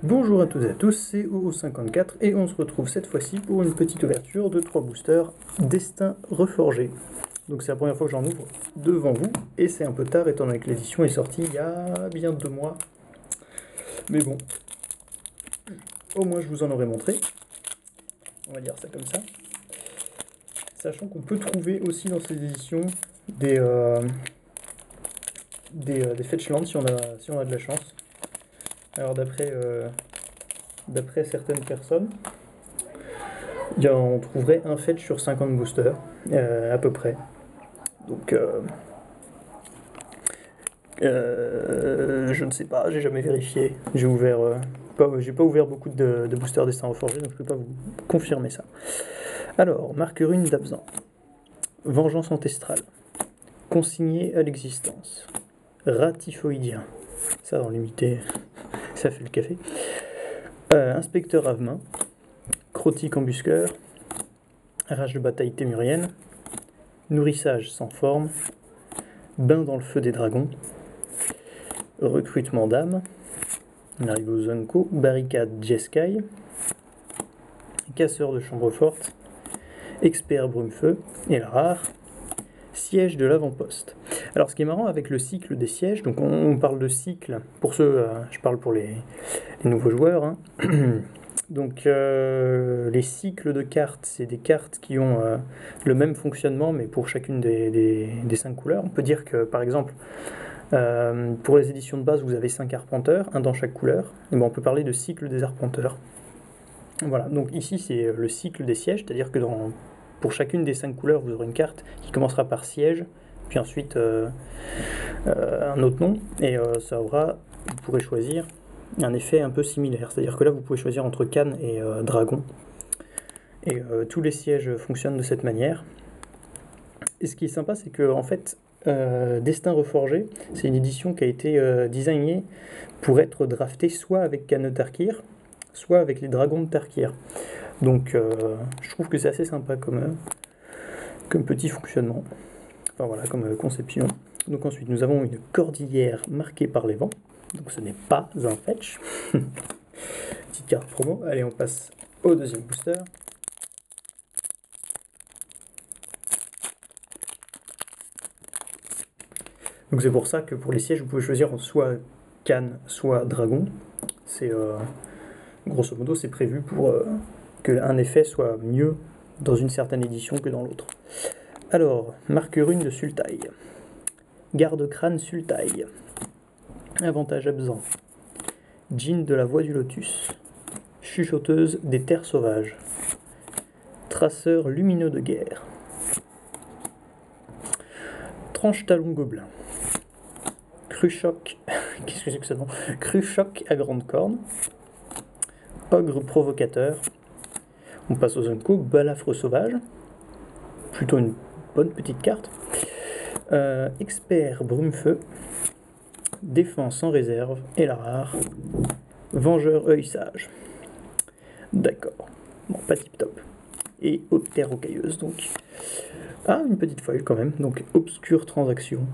Bonjour à toutes et à tous, c'est OO54 et on se retrouve cette fois-ci pour une petite ouverture de 3 boosters Destin Reforgé. Donc c'est la première fois que j'en ouvre devant vous et c'est un peu tard étant donné que l'édition est sortie il y a bien 2 mois. Mais bon, au moins je vous en aurais montré. On va dire ça comme ça. Sachant qu'on peut trouver aussi dans ces éditions des Fetchlands si on a de la chance. Alors d'après certaines personnes, on trouverait un fetch sur 50 boosters, à peu près. Donc, je ne sais pas, j'ai jamais vérifié. J'ai pas ouvert beaucoup de boosters Destin Reforgé, donc je peux pas vous confirmer ça. Alors, marque rune d'Abzan. Vengeance ancestrale. Consigné à l'existence. Ratifoïdien. Ça, en limité, ça fait le café. Inspecteur Avemain. Crotique embusqueur. Rage de bataille témurienne. Nourrissage sans forme. Bain dans le feu des dragons. Recrutement d'âmes. On arrive au Zonko. Barricade Jeskai. Casseur de chambre forte. Expert brumefeu. Et la rare. Siège de l'avant-poste. Alors ce qui est marrant avec le cycle des sièges, donc on parle de cycle, pour ceux, je parle pour les nouveaux joueurs, hein. Donc les cycles de cartes, c'est des cartes qui ont le même fonctionnement, mais pour chacune des 5 couleurs. On peut dire que par exemple, pour les éditions de base, vous avez 5 arpenteurs, un dans chaque couleur. Et ben, on peut parler de cycle des arpenteurs. Voilà, donc ici c'est le cycle des sièges, c'est-à-dire que pour chacune des 5 couleurs, vous aurez une carte qui commencera par siège, puis ensuite un autre nom, et vous pourrez choisir un effet un peu similaire. C'est-à-dire que là, vous pouvez choisir entre canne et dragon, et tous les sièges fonctionnent de cette manière. Et ce qui est sympa, c'est que en fait, Destin Reforgé, c'est une édition qui a été designée pour être draftée soit avec Canne de Tarkir, soit avec les dragons de Tarkir. Donc je trouve que c'est assez sympa comme petit fonctionnement. Enfin voilà, comme conception. Donc ensuite, nous avons une cordillère marquée par les vents. Donc ce n'est pas un fetch. Petite carte promo. Allez, on passe au deuxième booster. Donc c'est pour ça que pour les sièges, vous pouvez choisir soit canne, soit dragon. C'est grosso modo, c'est prévu pour qu'un effet soit mieux dans une certaine édition que dans l'autre. Alors, marque rune de Sultai. Garde-crâne Sultai. Avantage absent. Djinn de la voie du lotus. Chuchoteuse des terres sauvages. Traceur lumineux de guerre. Tranche-talon gobelin. Cruchoc. Qu'est-ce que c'est que ce nom? Cruchoc à grande corne. Ogre provocateur. On passe aux Zonko. Balafre sauvage. Plutôt une bonne petite carte. Expert brumefeu. Défense sans réserve. Et la rare. Vengeur œil sage. D'accord. Bon, pas tip top. Et haute terre rocailleuse, donc. Ah, une petite foil quand même. Donc, obscure transaction.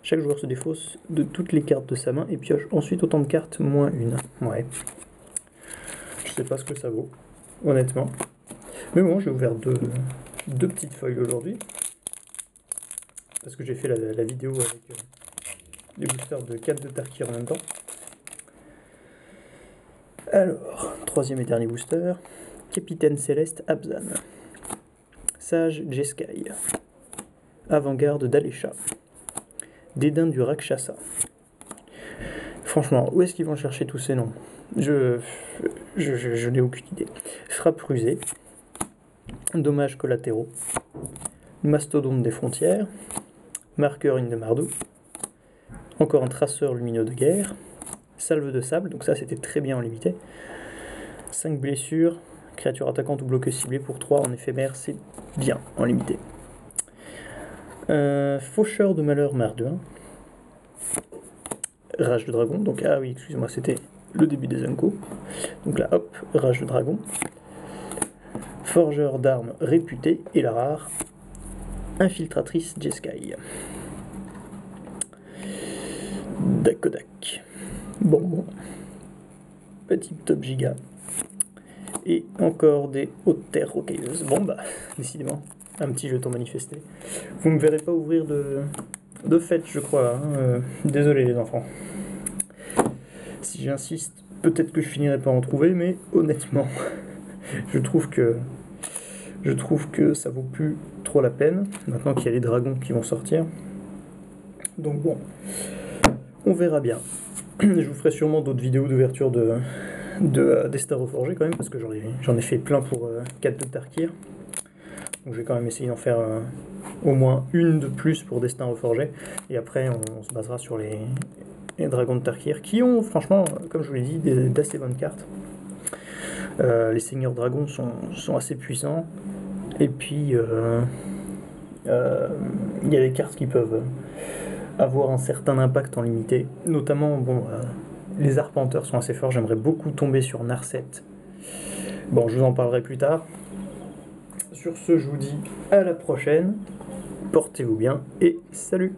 Chaque joueur se défausse de toutes les cartes de sa main et pioche ensuite autant de cartes moins une. Ouais. Je sais pas ce que ça vaut, honnêtement. Mais bon, j'ai ouvert deux petites feuilles aujourd'hui. Parce que j'ai fait la vidéo avec les boosters de 4 de Tarkir en même temps. Alors, troisième et dernier booster. Capitaine Céleste Abzan. Sage Jeskai. Avant-garde d'Alécha. Dédain du Rakshasa. Franchement, où est-ce qu'ils vont chercher tous ces noms? Je n'ai aucune idée. Frappe rusée. Dommages collatéraux. Mastodonte des frontières. Marqueur Indemardou. Encore un traceur lumineux de guerre. Salve de sable, donc ça c'était très bien en limité. 5 blessures. Créature attaquante ou bloqueuse ciblée pour 3 en éphémère, c'est bien en limité. Faucheur de malheur Mardouin. Rage de dragon, donc ah oui, excusez-moi, c'était le début des Zonko. Donc là, hop, rage de dragon. Forgeur d'armes réputé, et la rare, infiltratrice Jeskai. Dakodak. Bon. petit top giga. Et encore des hautes terres rocailleuses. Bon bah, décidément, un petit jeton manifesté. Vous me verrez pas ouvrir de fête, je crois. Hein. Désolé les enfants. Si j'insiste, peut-être que je finirai par en trouver, mais honnêtement, je trouve que ça vaut plus trop la peine, maintenant qu'il y a les dragons qui vont sortir. Donc bon, on verra bien. Je vous ferai sûrement d'autres vidéos d'ouverture des Destins Reforgés quand même, parce que j'en ai fait plein pour 4 de Tarkir. Donc je vais quand même essayer d'en faire au moins une de plus pour Destins Reforgés. Et après, on se basera sur les dragons de Tarkir, qui ont franchement, comme je vous l'ai dit, d'assez bonnes cartes. Les seigneurs dragons sont assez puissants. Et puis, il y a des cartes qui peuvent avoir un certain impact en limité. Notamment, bon, les arpenteurs sont assez forts. J'aimerais beaucoup tomber sur Narset. Bon, je vous en parlerai plus tard. Sur ce, je vous dis à la prochaine. Portez-vous bien et salut!